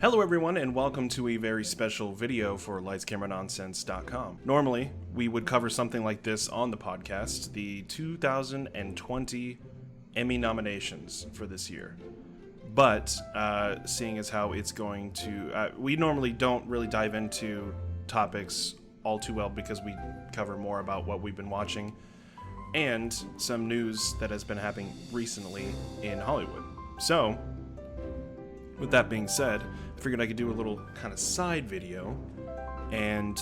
Hello everyone and welcome to a very special video for lightscameranonsense.com. Normally, we would cover something like this on the podcast, the 2020 Emmy nominations for this year. But, seeing as how it's going to... we normally don't really dive into topics all too well because we cover more about what we've been watching and some news that has been happening recently in Hollywood. So, with that being said, I figured I could do a little kind of side video and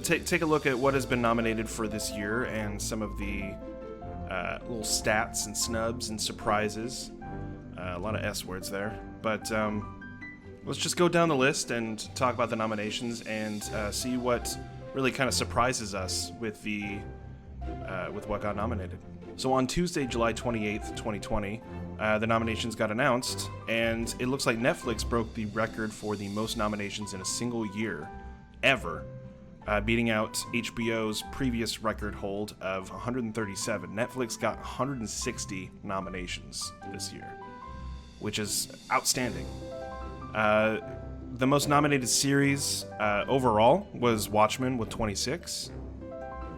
take a look at what has been nominated for this year and some of the little stats and snubs and surprises. A lot of S words there, but let's just go down the list and talk about the nominations and see what really kind of surprises us with what got nominated. So on Tuesday, July 28th, 2020, the nominations got announced, and it looks like Netflix broke the record for the most nominations in a single year, ever, beating out HBO's previous record hold of 137. Netflix got 160 nominations this year, which is outstanding. The most nominated series overall was Watchmen with 26,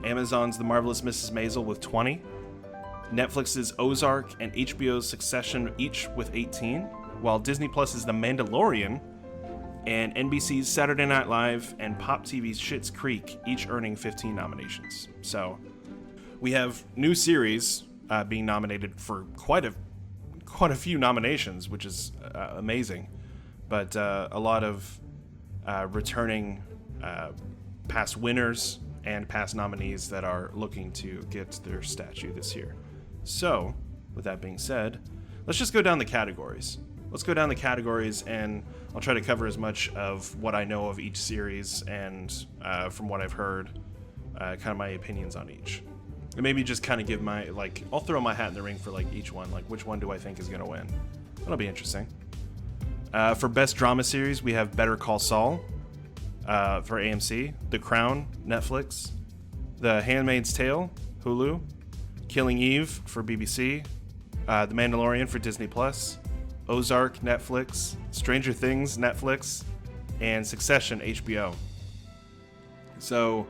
Amazon's The Marvelous Mrs. Maisel with 20, Netflix's Ozark and HBO's Succession each with 18, while Disney Plus's The Mandalorian and NBC's Saturday Night Live and Pop TV's Schitt's Creek each earning 15 nominations. So we have new series being nominated for quite a few nominations, which is amazing. But a lot of returning past winners and past nominees that are looking to get their statue this year. So, with that being said, let's just go down the categories. Let's go down the categories, and I'll try to cover as much of what I know of each series and from what I've heard, kind of my opinions on each. And maybe just kind of give I'll throw my hat in the ring for each one, which one do I think is going to win. That'll be interesting. For Best Drama Series, we have Better Call Saul for AMC, The Crown, Netflix, The Handmaid's Tale, Hulu, Killing Eve for BBC, The Mandalorian for Disney Plus, Ozark, Netflix, Stranger Things, Netflix, and Succession, HBO. So,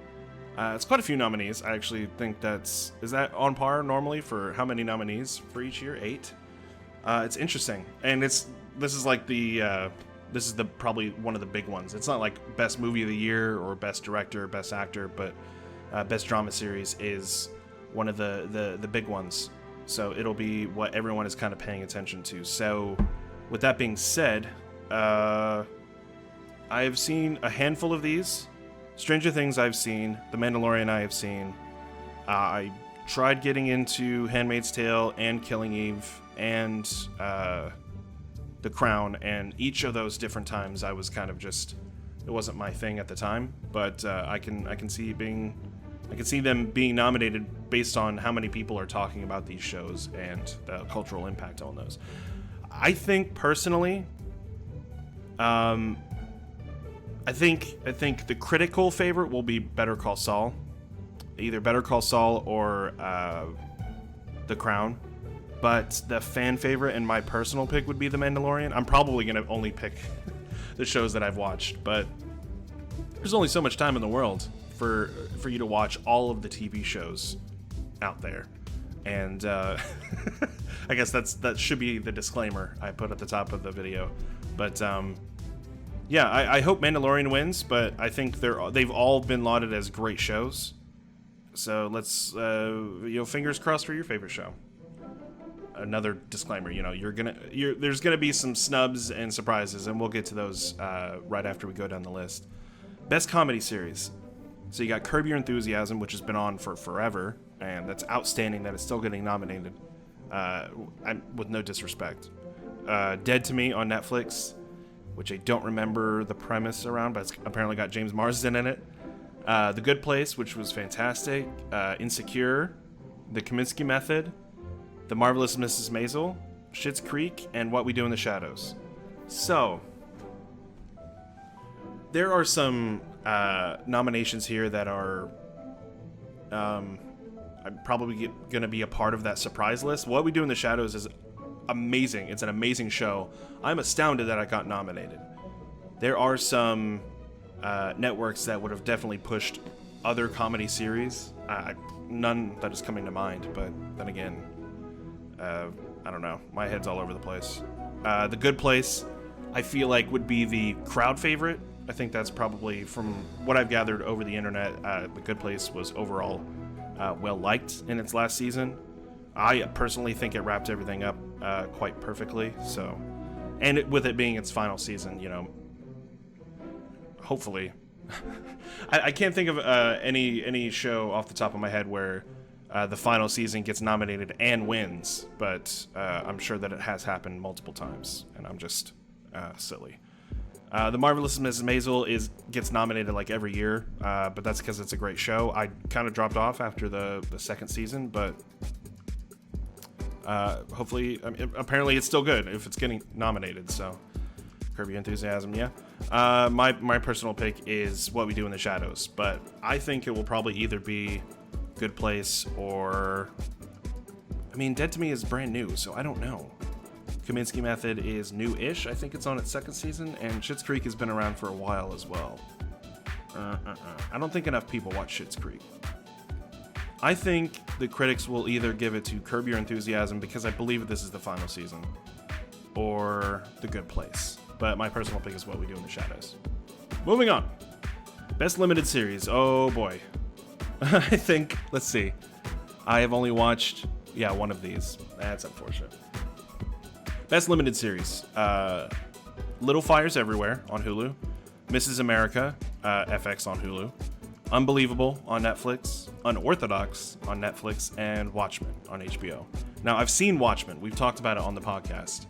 it's quite a few nominees. I actually think is that on par normally for how many nominees for each year? 8. It's interesting, and this is probably one of the big ones. It's not like Best Movie of the Year or Best Director or Best Actor, but Best Drama Series is one of the big ones. So it'll be what everyone is kind of paying attention to. So with that being said, I have seen a handful of these. Stranger Things I've seen. The Mandalorian I have seen. I tried getting into Handmaid's Tale and Killing Eve and The Crown, and each of those different times I was kind of just, it wasn't my thing at the time, but I can see them being nominated based on how many people are talking about these shows and the cultural impact on those. I think personally, I think the critical favorite will be Better Call Saul, either Better Call Saul or The Crown. But the fan favorite and my personal pick would be The Mandalorian. I'm probably going to only pick the shows that I've watched, but there's only so much time in the world for you to watch all of the TV shows out there. And I guess that should be the disclaimer I put at the top of the video. But I hope Mandalorian wins, but I think they've all been lauded as great shows. So let's fingers crossed for your favorite show. Another disclaimer, there's gonna be some snubs and surprises, and we'll get to those right after we go down the list. Best Comedy Series. So you got Curb Your Enthusiasm, which has been on for forever, and that's outstanding that it's still getting nominated. With no disrespect. Dead to Me on Netflix, which I don't remember the premise around, but it's apparently got James Marsden in it. The Good Place, which was fantastic. Insecure, The Kominsky Method, The Marvelous Mrs. Maisel, Schitt's Creek, and What We Do in the Shadows. So, there are some nominations here that are I'm probably going to be a part of that surprise list. What We Do in the Shadows is amazing. It's an amazing show. I'm astounded that I got nominated. There are some networks that would have definitely pushed other comedy series. None that is coming to mind, but then again, I don't know. My head's all over the place. The Good Place, I feel like, would be the crowd favorite. I think that's probably, from what I've gathered over the internet, The Good Place was overall well-liked in its last season. I personally think it wrapped everything up quite perfectly. So, and with it being its final season, hopefully. I can't think of any show off the top of my head where the final season gets nominated and wins, but I'm sure that it has happened multiple times, and I'm just silly. The Marvelous Mrs. Maisel gets nominated like every year, but that's because it's a great show. I kind of dropped off after the second season, but hopefully, apparently it's still good if it's getting nominated, so Curb Your Enthusiasm, yeah. My personal pick is What We Do in the Shadows, but I think it will probably either be Good Place or... Dead to Me is brand new, so I don't know. Kaminsky Method is new-ish. I think it's on its second season, and Schitt's Creek has been around for a while as well. I don't think enough people watch Schitt's Creek. I think the critics will either give it to Curb Your Enthusiasm, because I believe this is the final season, or The Good Place. But my personal pick is What We Do in the Shadows. Moving on. Best Limited Series. Oh boy. I think, let's see. I have only watched, one of these. That's unfortunate. Best Limited Series. Little Fires Everywhere on Hulu. Mrs. America, FX on Hulu. Unbelievable on Netflix. Unorthodox on Netflix. And Watchmen on HBO. Now, I've seen Watchmen. We've talked about it on the podcast.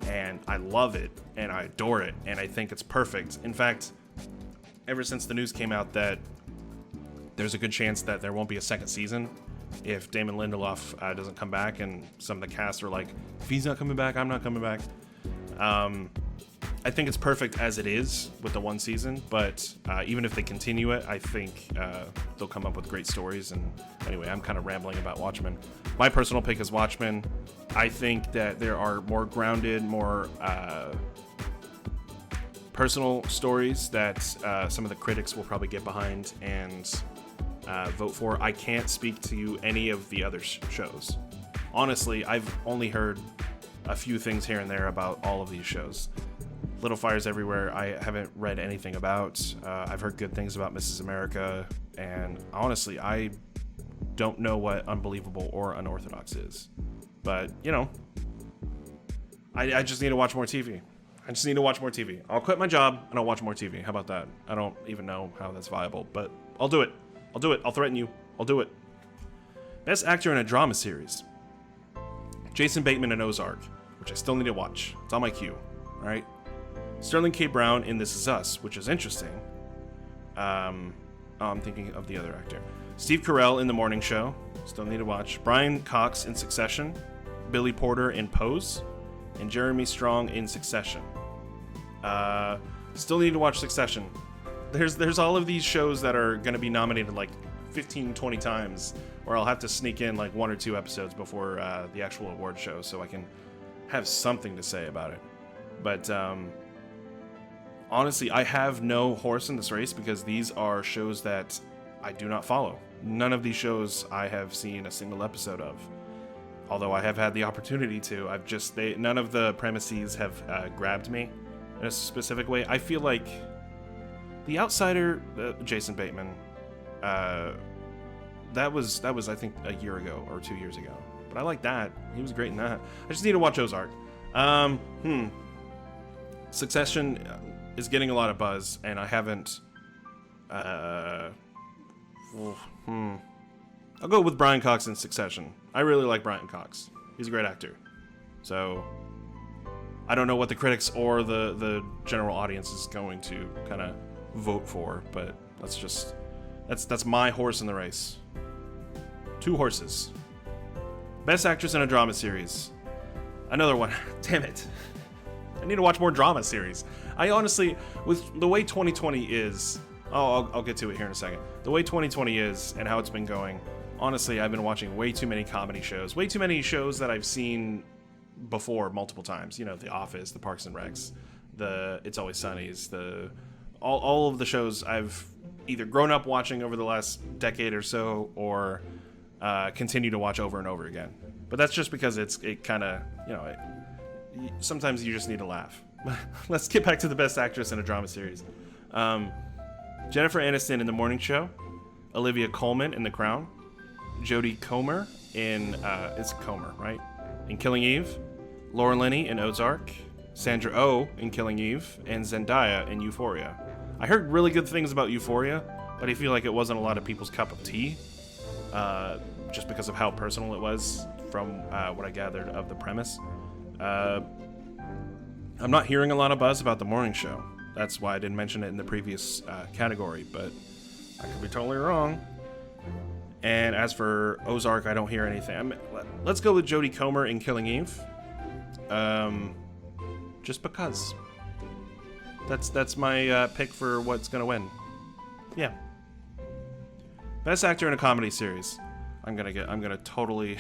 And I love it, and I adore it, and I think it's perfect. In fact, ever since the news came out that there's a good chance that there won't be a second season if Damon Lindelof doesn't come back, and some of the cast are like, if he's not coming back, I'm not coming back. I think it's perfect as it is with the one season, but even if they continue it, I think they'll come up with great stories. And anyway, I'm kind of rambling about Watchmen. My personal pick is Watchmen. I think that there are more grounded, more personal stories that some of the critics will probably get behind and vote for. I can't speak to any of the other shows. Honestly, I've only heard a few things here and there about all of these shows. Little Fires Everywhere, I haven't read anything about. I've heard good things about Mrs. America, and honestly, I don't know what Unbelievable or Unorthodox is. But, I just need to watch more TV. I'll quit my job and I'll watch more TV. How about that? I don't even know how that's viable, but I'll do it. I'll threaten you. I'll do it. Best Actor in a Drama Series. Jason Bateman in Ozark, which I still need to watch. It's on my queue. All right. Sterling K. Brown in This Is Us, which is interesting. I'm thinking of the other actor. Steve Carell in The Morning Show. Still need to watch. Brian Cox in Succession. Billy Porter in Pose. And Jeremy Strong in Succession. Still need to watch Succession. There's all of these shows that are going to be nominated like 15, 20 times, where I'll have to sneak in like 1 or 2 episodes before the actual award show so I can have something to say about it. But honestly, I have no horse in this race because these are shows that I do not follow. None of these shows I have seen a single episode of. Although I have had the opportunity to, none of the premises have grabbed me in a specific way. I feel like The Outsider, Jason Bateman, that was I think a year ago or 2 years ago. But I like that. He was great in that. I just need to watch Ozark. Succession is getting a lot of buzz, and I haven't. I'll go with Brian Cox in Succession. I really like Brian Cox. He's a great actor. So I don't know what the critics or the general audience is going to kind of vote for, but that's my horse in the race. 2 horses. Best Actress in a Drama Series. Another one. Damn it. I need to watch more drama series. I honestly, with the way 2020 is, I'll get to it here in a second. The way 2020 is and how it's been going, honestly, I've been watching way too many comedy shows. Way too many shows that I've seen before multiple times. You know, The Office, The Parks and Recs, the It's Always Sunny's, all of the shows I've either grown up watching over the last decade or so, or continue to watch over and over again. But that's just because it kind of, sometimes you just need to laugh. Let's get back to the best actress in a drama series. Jennifer Aniston in The Morning Show, Olivia Colman in The Crown, Jodie Comer in it's Comer, right? In Killing Eve, Laura Linney in Ozark, Sandra Oh in Killing Eve, and Zendaya in Euphoria. I heard really good things about Euphoria, but I feel like it wasn't a lot of people's cup of tea, just because of how personal it was from what I gathered of the premise. I'm not hearing a lot of buzz about The Morning Show. That's why I didn't mention it in the previous category, but I could be totally wrong. And as for Ozark, I don't hear anything. Let's go with Jodie Comer in Killing Eve. Just because. That's my pick for what's gonna win. Yeah. Best actor in a comedy series. I'm gonna totally.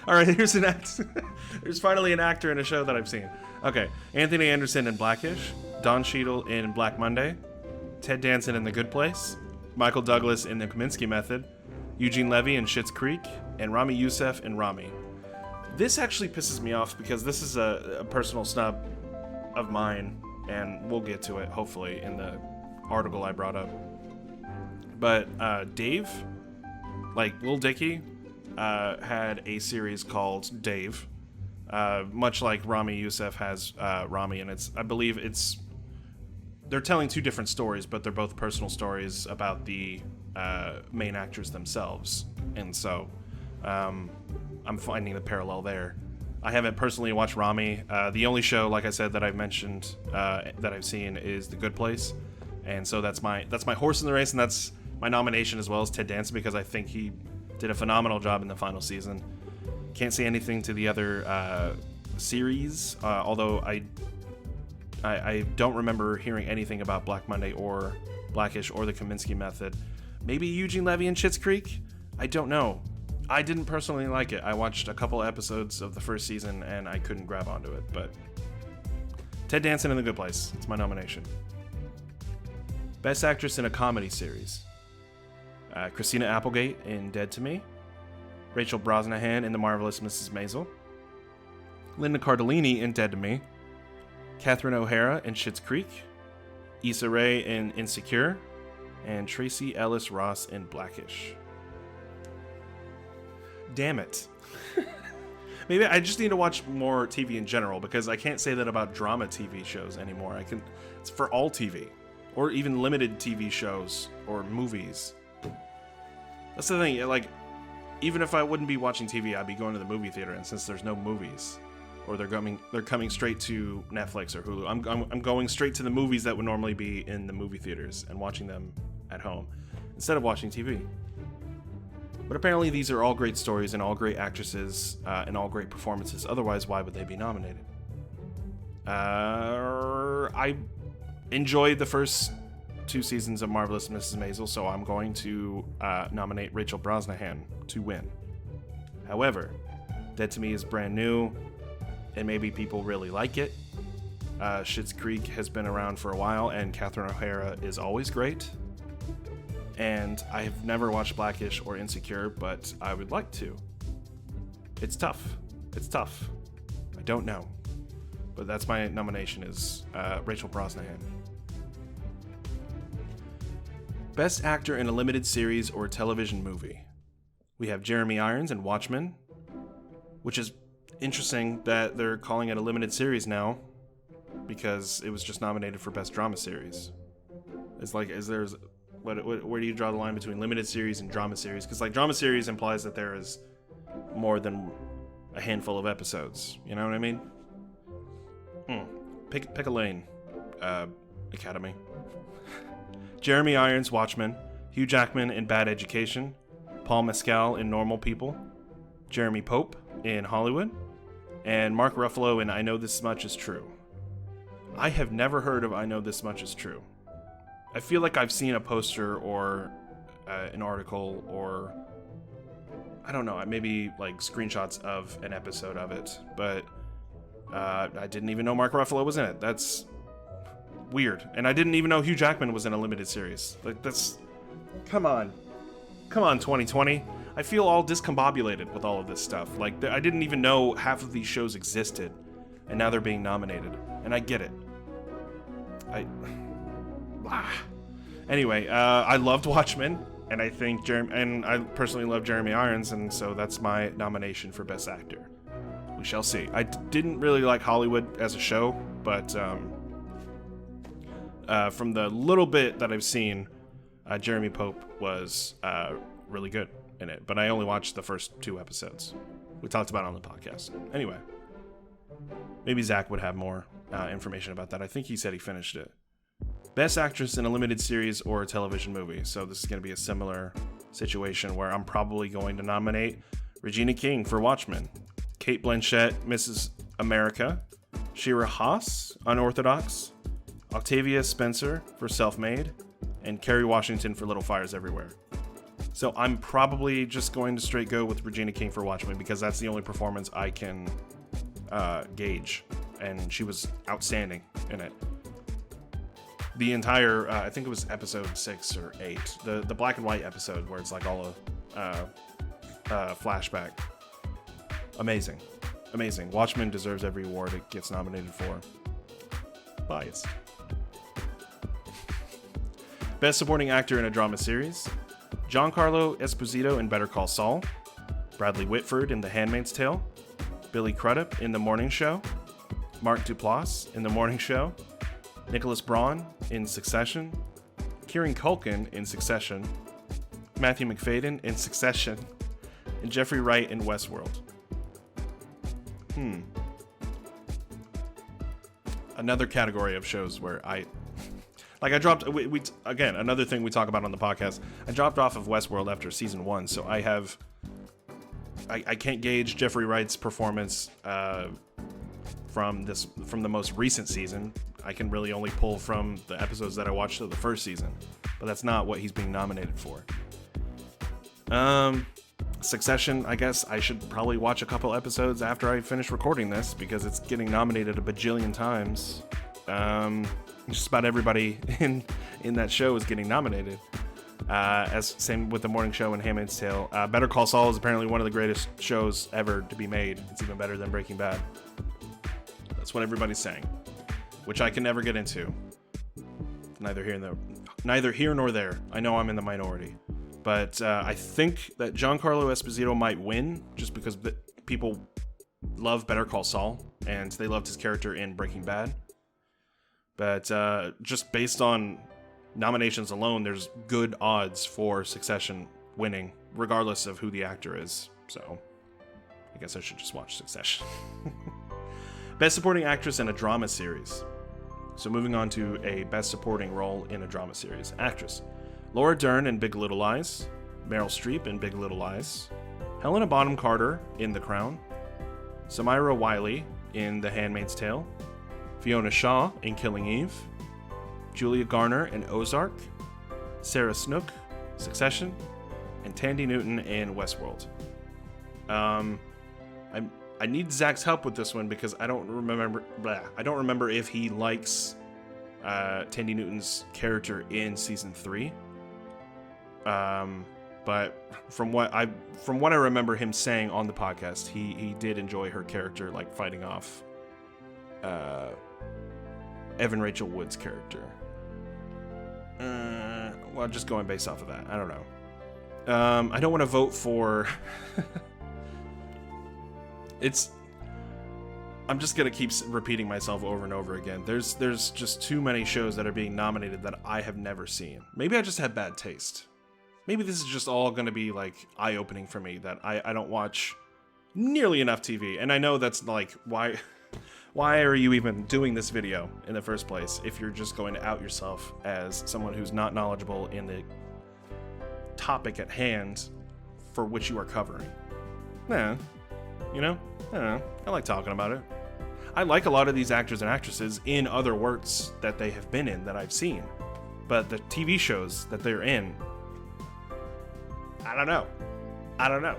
All right, there's finally an actor in a show that I've seen. Okay, Anthony Anderson in Blackish, Don Cheadle in Black Monday, Ted Danson in The Good Place, Michael Douglas in The Kominsky Method, Eugene Levy in Schitt's Creek, and Rami Youssef in Rami. This actually pisses me off because this is a personal snub of mine, and we'll get to it hopefully in the article I brought up. But Dave, like Lil Dicky, had a series called Dave, much like Rami Youssef has Rami, and I believe they're telling two different stories, but they're both personal stories about the main actors themselves, and so I'm finding the parallel there. I haven't personally watched Rami. The only show, like I said, that I've mentioned that I've seen is The Good Place, and so that's my horse in the race, and that's my nomination as well as Ted Danson, because I think he did a phenomenal job in the final season. Can't say anything to the other series, although I don't remember hearing anything about Black Monday or Blackish or The Kominsky Method. Maybe Eugene Levy in Schitt's Creek? I don't know. I didn't personally like it. I watched a couple episodes of the first season and I couldn't grab onto it, but Ted Danson in The Good Place. It's my nomination. Best Actress in a Comedy Series. Christina Applegate in Dead to Me, Rachel Brosnahan in The Marvelous Mrs. Maisel, Linda Cardellini in Dead to Me, Catherine O'Hara in Schitt's Creek, Issa Rae in Insecure, and Tracy Ellis Ross in Blackish. Damn it. Maybe I just need to watch more TV in general, because I can't say that about drama TV shows anymore. It's for all TV, or even limited TV shows or movies. That's the thing, like, even if I wouldn't be watching TV, I'd be going to the movie theater, and since there's no movies, or they're coming straight to Netflix or Hulu, I'm going straight to the movies that would normally be in the movie theaters and watching them at home, instead of watching TV. But apparently these are all great stories and all great actresses and all great performances, otherwise why would they be nominated? I enjoyed the first 2 seasons of Marvelous Mrs. Maisel, so I'm going to nominate Rachel Brosnahan to win. However, Dead to Me is brand new, and maybe people really like it. Schitt's Creek has been around for a while, and Catherine O'Hara is always great. And I have never watched Blackish or Insecure, but I would like to. It's tough. I don't know. But that's my nomination, is Rachel Brosnahan. Best Actor in a Limited Series or Television Movie. We have Jeremy Irons in Watchmen, which is interesting that they're calling it a limited series now, because it was just nominated for Best Drama Series. Where do you draw the line between limited series and drama series? Because like drama series implies that there is more than a handful of episodes. You know what I mean? Pick a lane, Academy. Jeremy Irons, Watchmen, Hugh Jackman in Bad Education, Paul Mescal in Normal People, Jeremy Pope in Hollywood, and Mark Ruffalo in I Know This Much Is True. I have never heard of I Know This Much Is True. I feel like I've seen a poster or an article, or I don't know, maybe like screenshots of an episode of it, but I didn't even know Mark Ruffalo was in it. That's weird. And I didn't even know Hugh Jackman was in a limited series. Like, that's... Come on, 2020. I feel all discombobulated with all of this stuff. Like, I didn't even know half of these shows existed, and now they're being nominated. And I get it. Anyway, I loved Watchmen, and I think I personally love Jeremy Irons, and so that's my nomination for Best Actor. We shall see. I didn't really like Hollywood as a show, but from the little bit that I've seen, Jeremy Pope was really good in it, but I only watched the first 2 episodes. We talked about it on the podcast. Anyway, maybe Zach would have more information about that. I think he said he finished it. Best Actress in a Limited Series or a Television Movie. So this is going to be a similar situation where I'm probably going to nominate Regina King for Watchmen, Cate Blanchett, Mrs. America, Shira Haas, Unorthodox, Octavia Spencer for Self-Made, and Kerry Washington for Little Fires Everywhere. So I'm probably just going to straight go with Regina King for Watchmen because that's the only performance I can gauge, and she was outstanding in it. The entire, I think it was episode 6 or 8, the black and white episode where it's like all a flashback. Amazing. Watchmen deserves every award it gets nominated for. Bias. Best Supporting Actor in a Drama Series: Giancarlo Esposito in Better Call Saul, Bradley Whitford in The Handmaid's Tale, Billy Crudup in The Morning Show, Mark Duplass in The Morning Show, Nicholas Braun in Succession, Kieran Culkin in Succession, Matthew McFadyen in Succession, and Jeffrey Wright in Westworld. Another category of shows where I dropped, again, another thing we talk about on the podcast, I dropped off of Westworld after season 1, so I can't gauge Jeffrey Wright's performance from the most recent season. I can really only pull from the episodes that I watched of the first season, but that's not what he's being nominated for. Succession, I guess I should probably watch a couple episodes after I finish recording this because it's getting nominated a bajillion times. Just about everybody in that show is getting nominated. As same with The Morning Show and Handmaid's Tale. Better Call Saul is apparently one of the greatest shows ever to be made. It's even better than Breaking Bad. That's what everybody's saying, which I can never get into. Neither here nor there. I know I'm in the minority, but I think that Giancarlo Esposito might win just because people love Better Call Saul and they loved his character in Breaking Bad. But just based on nominations alone, there's good odds for Succession winning, regardless of who the actor is. So I guess I should just watch Succession. Best Supporting Actress in a Drama Series. So moving on to a Best Supporting Role in a Drama Series. Actress: Laura Dern in Big Little Lies, Meryl Streep in Big Little Lies, Helena Bonham Carter in The Crown, Samira Wiley in The Handmaid's Tale, Fiona Shaw in Killing Eve, Julia Garner in Ozark, Sarah Snook, Succession, and Tandy Newton in Westworld. I need Zach's help with this one because I don't remember if he likes Tandy Newton's character in season 3. But from what I remember him saying on the podcast, he did enjoy her character, like fighting off Evan Rachel Wood's character. Well, just going based off of that, I don't know. I don't want to vote for. I'm just gonna keep repeating myself over and over again. There's just too many shows that are being nominated that I have never seen. Maybe I just have bad taste. Maybe this is just all gonna be like eye-opening for me that I don't watch nearly enough TV. And I know that's like why are you even doing this video in the first place if you're just going to out yourself as someone who's not knowledgeable in the topic at hand for which you are covering? Nah. You know? I don't know. I like talking about it. I like a lot of these actors and actresses in other works that they have been in that I've seen. But the TV shows that they're in, I don't know.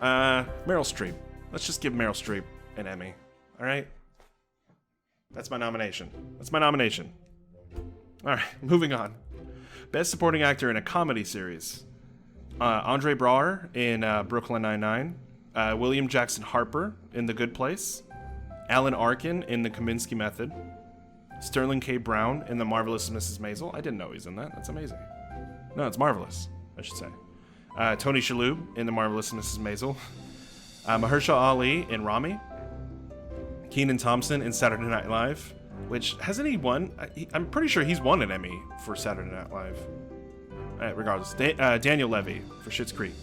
Meryl Streep. Let's just give Meryl Streep an Emmy. All right? That's my nomination. All right, moving on. Best Supporting Actor in a Comedy Series. Andre Braugher in Brooklyn Nine-Nine. William Jackson Harper in The Good Place. Alan Arkin in The Kominsky Method. Sterling K. Brown in The Marvelous Mrs. Maisel. I didn't know he's in that. That's amazing. No, it's marvelous, I should say. Tony Shalhoub in The Marvelous Mrs. Maisel. Mahershala Ali in Rami. Kenan Thompson in Saturday Night Live. Which, hasn't he won? I'm pretty sure he's won an Emmy for Saturday Night Live. Regardless. Daniel Levy for Schitt's Creek.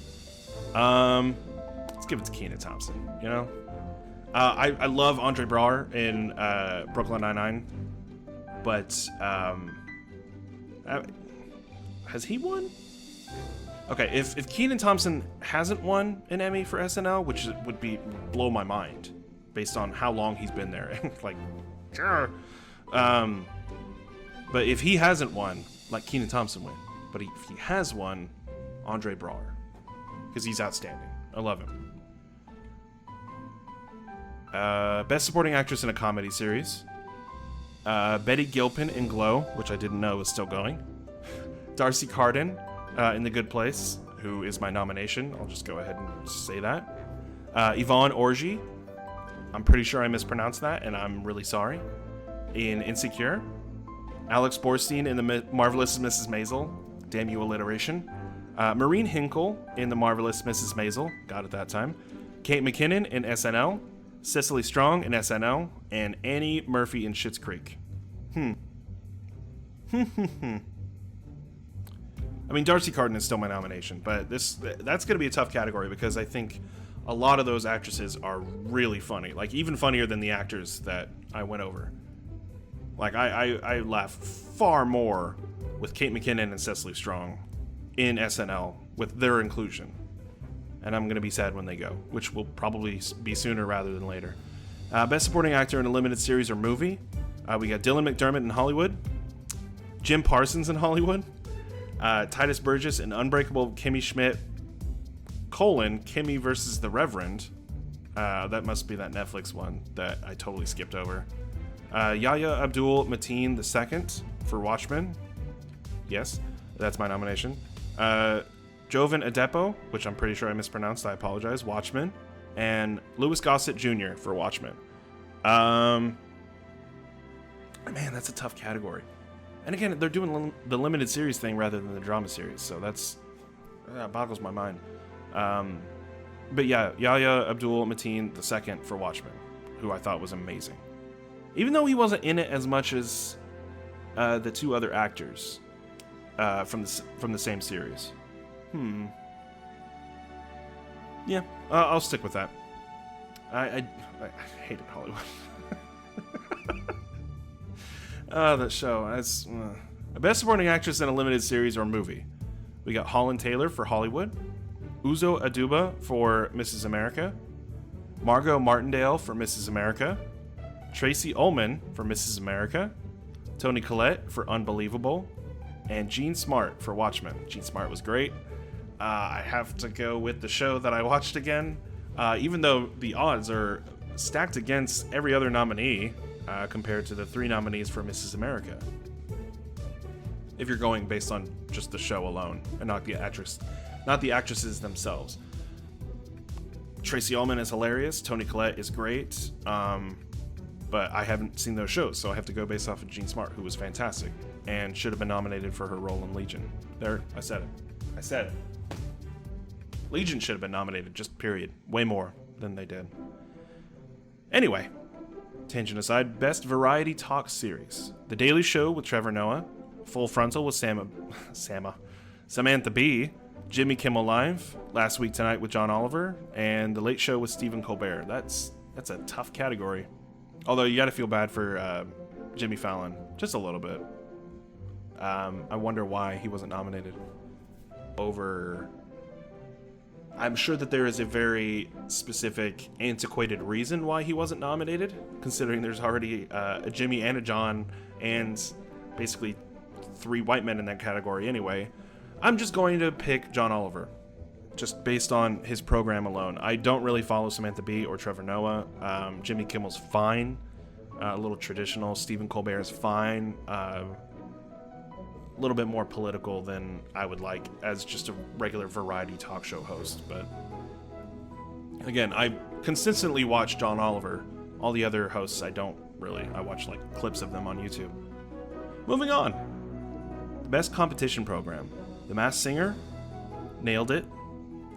Let's give it to Kenan Thompson, you know? I love Andre Braugher in Brooklyn Nine-Nine. But, has he won? Okay, if Kenan Thompson hasn't won an Emmy for SNL, which would blow my mind, based on how long he's been there. Like, sure. But if he hasn't won, like Kenan Thompson win. But if he has won, Andre Braugher. Because he's outstanding. I love him. Best Supporting Actress in a Comedy Series. Betty Gilpin in Glow, which I didn't know was still going. Darcy Carden in The Good Place, who is my nomination. I'll just go ahead and say that. Yvonne Orji. I'm pretty sure I mispronounced that, and I'm really sorry. In Insecure. Alex Borstein in The Marvelous Mrs. Maisel. Damn you, alliteration. Maureen Hinkle in The Marvelous Mrs. Maisel. Got it that time. Kate McKinnon in SNL. Cecily Strong in SNL. And Annie Murphy in Schitt's Creek. I mean, Darcy Carden is still my nomination, but that's going to be a tough category because I think a lot of those actresses are really funny. Like, even funnier than the actors that I went over. Like, I laugh far more with Kate McKinnon and Cecily Strong in SNL with their inclusion. And I'm going to be sad when they go, which will probably be sooner rather than later. Best Supporting Actor in a Limited Series or Movie. We got Dylan McDermott in Hollywood. Jim Parsons in Hollywood. Titus Burgess in Unbreakable Kimmy Schmidt, Kimmy versus the Reverend. That must be that Netflix one that I totally skipped over. Yahya Abdul Mateen II for Watchmen. Yes, that's my nomination. Jovan Adepo, which I'm pretty sure I mispronounced, I apologize, Watchmen. And Louis Gossett Jr. for Watchmen. Man, that's a tough category. And again, they're doing the limited series thing rather than the drama series, so that boggles my mind. But yeah, Yahya Abdul Mateen II for Watchmen, who I thought was amazing. Even though he wasn't in it as much as the two other actors from the same series. Yeah, I'll stick with that. I hated Hollywood. That show. That's Best Supporting Actress in a Limited Series or Movie. We got Holland Taylor for Hollywood, Uzo Aduba for Mrs. America, Margot Martindale for Mrs. America, Tracy Ullman for Mrs. America, Toni Collette for Unbelievable, and Jean Smart for Watchmen. Jean Smart was great. I have to go with the show that I watched again, even though the odds are stacked against every other nominee compared to the 3 nominees for Mrs. America. If you're going based on just the show alone and not the actresses themselves. Tracy Ullman is hilarious. Toni Collette is great. But I haven't seen those shows, so I have to go based off of Jean Smart, who was fantastic and should have been nominated for her role in Legion. There, I said it. Legion should have been nominated, just period. Way more than they did. Anyway, tangent aside, Best Variety Talk Series. The Daily Show with Trevor Noah, Full Frontal with Samantha Bee, Jimmy Kimmel Live, Last Week Tonight with John Oliver, and The Late Show with Stephen Colbert. That's a tough category. Although you got to feel bad for Jimmy Fallon, just a little bit. I wonder why he wasn't nominated over... I'm sure that there is a very specific, antiquated reason why he wasn't nominated, considering there's already a Jimmy and a John, and basically 3 white men in that category anyway. I'm just going to pick John Oliver. just based on his program alone. I don't really follow Samantha Bee or Trevor Noah. Jimmy Kimmel's fine. A little traditional. Stephen Colbert is fine. A little bit more political than I would like as just a regular variety talk show host. But again, I consistently watch John Oliver. All the other hosts I don't really. I watch like clips of them on YouTube. Moving on. The best competition program. The Masked Singer, nailed it.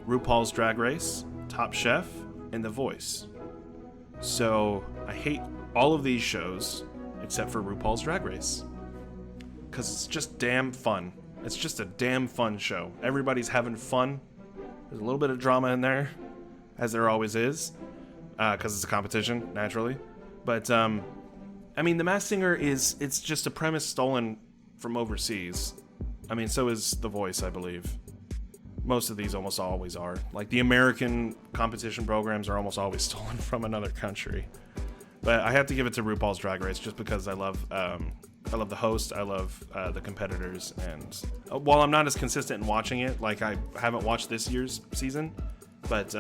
RuPaul's Drag Race, Top Chef, and The Voice. So I hate all of these shows except for RuPaul's Drag Race. Because it's just damn fun. It's just a damn fun show. Everybody's having fun. There's a little bit of drama in there, as there always is, because it's a competition, naturally. But, I mean, The Masked Singer it's just a premise stolen from overseas. I mean, so is The Voice, I believe. Most of these almost always are. Like, the American competition programs are almost always stolen from another country. But I have to give it to RuPaul's Drag Race just because I love the host, I love the competitors, and while I'm not as consistent in watching it, like I haven't watched this year's season, but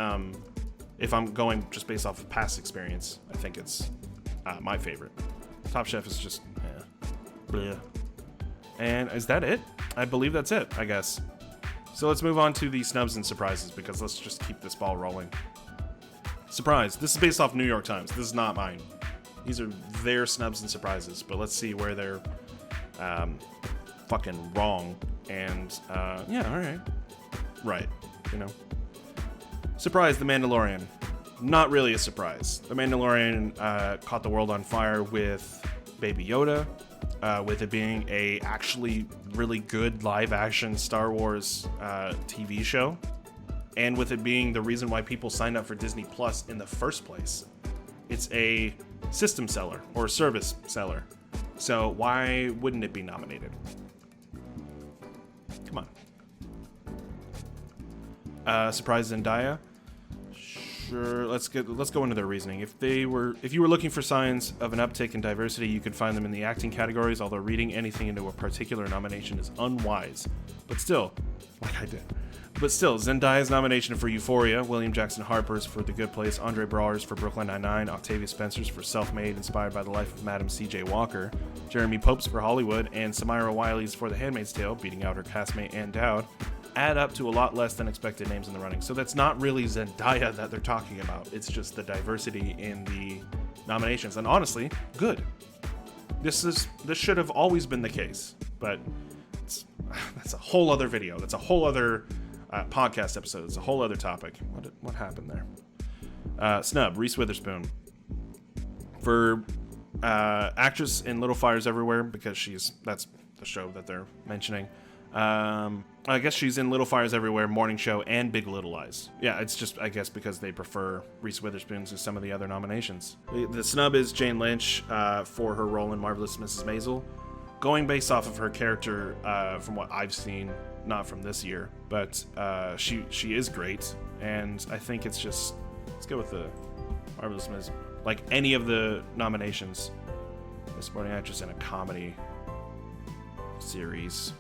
if I'm going just based off of past experience, I think it's my favorite. Top Chef is just, bleh. And is that it? I believe that's it, I guess. So let's move on to the snubs and surprises, because let's just keep this ball rolling. Surprise. This is based off New York Times. This is not mine. These are their snubs and surprises, but let's see where they're fucking wrong. And, yeah, alright. Right, you know. Surprise, The Mandalorian. Not really a surprise. The Mandalorian caught the world on fire with Baby Yoda, with it being a actually really good live-action Star Wars TV show, and with it being the reason why people signed up for Disney Plus in the first place. It's a system seller or a service seller, so why wouldn't it be nominated? Come on. Surprise Zendaya. Sure, let's go into their reasoning. If you were looking for signs of an uptick in diversity, you could find them in the acting categories, although reading anything into a particular nomination is unwise. But still, Zendaya's nomination for Euphoria, William Jackson Harper's for The Good Place, Andre Braugher's for Brooklyn Nine-Nine, Octavia Spencer's for Self-Made, inspired by the life of Madam C.J. Walker, Jeremy Pope's for Hollywood, and Samira Wiley's for The Handmaid's Tale, beating out her castmate Ann Dowd, add up to a lot less than expected names in the running. So that's not really Zendaya that they're talking about. It's just the diversity in the nominations. And honestly, good. This should have always been the case. But that's a whole other video. That's a whole other podcast episode. It's a whole other topic. What happened there? Snub, Reese Witherspoon. For actress in Little Fires Everywhere, because that's the show that they're mentioning. I guess she's in Little Fires Everywhere, Morning Show, and Big Little Lies. Yeah, it's just, I guess, because they prefer Reese Witherspoon to some of the other nominations. The snub is Jane Lynch for her role in Marvelous Mrs. Maisel. Going based off of her character, from what I've seen, not from this year, but she is great, and I think it's just, let's go with the Marvelous Mrs. Like any of the nominations, the supporting actress in a comedy series.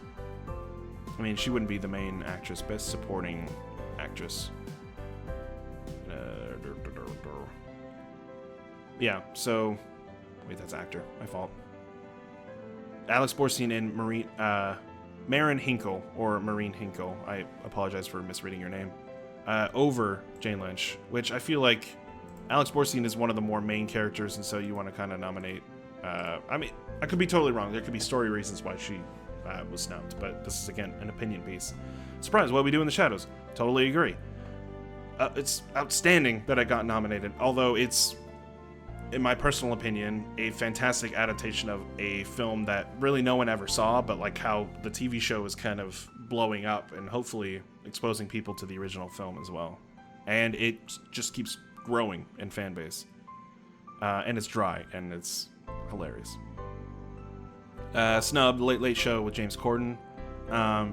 I mean, she wouldn't be the main actress. Best supporting actress. Yeah, so... Wait, that's actor. My fault. Alex Borstein and Maren Hinkle, or Marine Hinkle. I apologize for misreading your name. Over Jane Lynch, which I feel like Alex Borstein is one of the more main characters, and so you want to kind of nominate... I mean, I could be totally wrong. There could be story reasons why she... was snubbed, but this is again an opinion piece. Surprise, What We Do in the Shadows. Totally agree. It's outstanding that I got nominated, although it's, in my personal opinion, a fantastic adaptation of a film that really no one ever saw, but like how the TV show is kind of blowing up and hopefully exposing people to the original film as well. And it just keeps growing in fan base. And it's dry, and it's hilarious. Snub, Late Late Show with James Corden.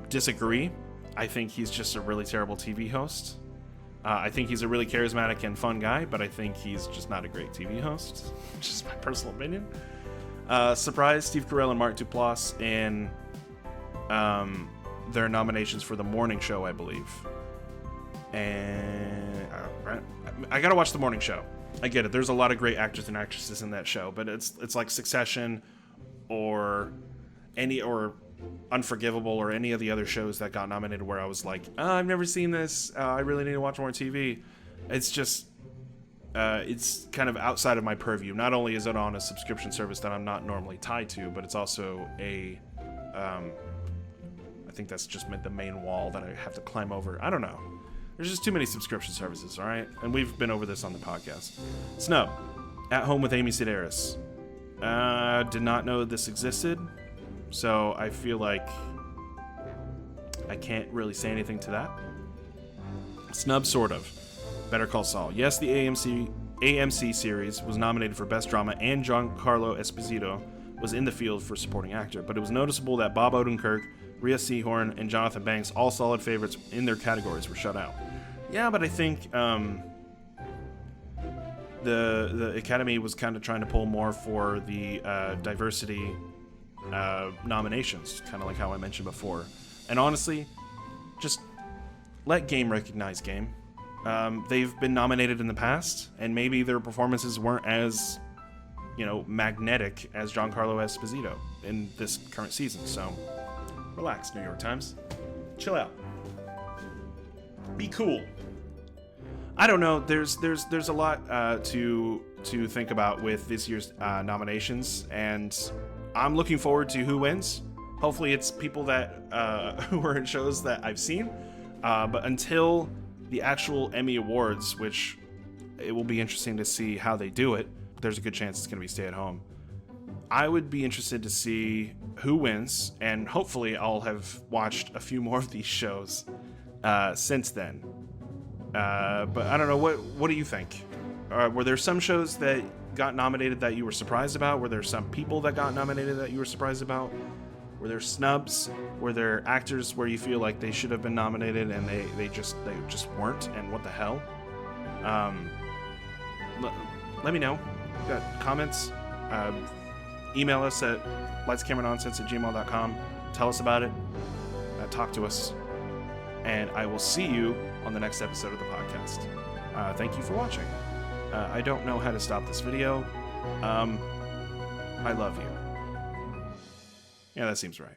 Disagree. I think he's just a really terrible TV host. I think he's a really charismatic and fun guy, but I think he's just not a great TV host. Just my personal opinion. Surprise, Steve Carell and Mark Duplass in their nominations for The Morning Show, I believe. And I gotta watch the morning show. I get it. There's a lot of great actors and actresses in that show, but it's like Succession or Unforgivable or any of the other shows that got nominated where I was like, I've never seen this. I really need to watch more TV. It's just, it's kind of outside of my purview. Not only is it on a subscription service that I'm not normally tied to, but it's also I think that's just the main wall that I have to climb over. I don't know. There's just too many subscription services, all right? And we've been over this on the podcast. Snub, At Home with Amy Sedaris. Did not know this existed, so I feel like I can't really say anything to that. Snub, sort of. Better Call Saul. Yes, the AMC series was nominated for Best Drama, and Giancarlo Esposito was in the field for Supporting Actor, but it was noticeable that Bob Odenkirk, Rhea Seehorn, and Jonathan Banks, all solid favorites in their categories, were shut out. Yeah, but I think the Academy was kind of trying to pull more for the diversity nominations, kind of like how I mentioned before. And honestly, just let game recognize game. They've been nominated in the past, and maybe their performances weren't as, magnetic as Giancarlo Esposito in this current season. So, relax, New York Times. Chill out. Be cool. I don't know. There's a lot to think about with this year's nominations, and I'm looking forward to who wins. Hopefully, it's people that who are in shows that I've seen. But until the actual Emmy Awards, which it will be interesting to see how they do it. There's a good chance it's going to be Stay at Home. I would be interested to see who wins, and hopefully I'll have watched a few more of these shows since then. But I don't know, what do you think? Were there some shows that got nominated that you were surprised about? Were there some people that got nominated that you were surprised about? Were there snubs? Were there actors where you feel like they should have been nominated and they just weren't? And what the hell? Let me know. Got comments? Email us at lightscameranonsense@gmail.com. Tell us about it. Talk to us. And I will see you on the next episode of the podcast. Thank you for watching. I don't know how to stop this video. I love you. Yeah, that seems right.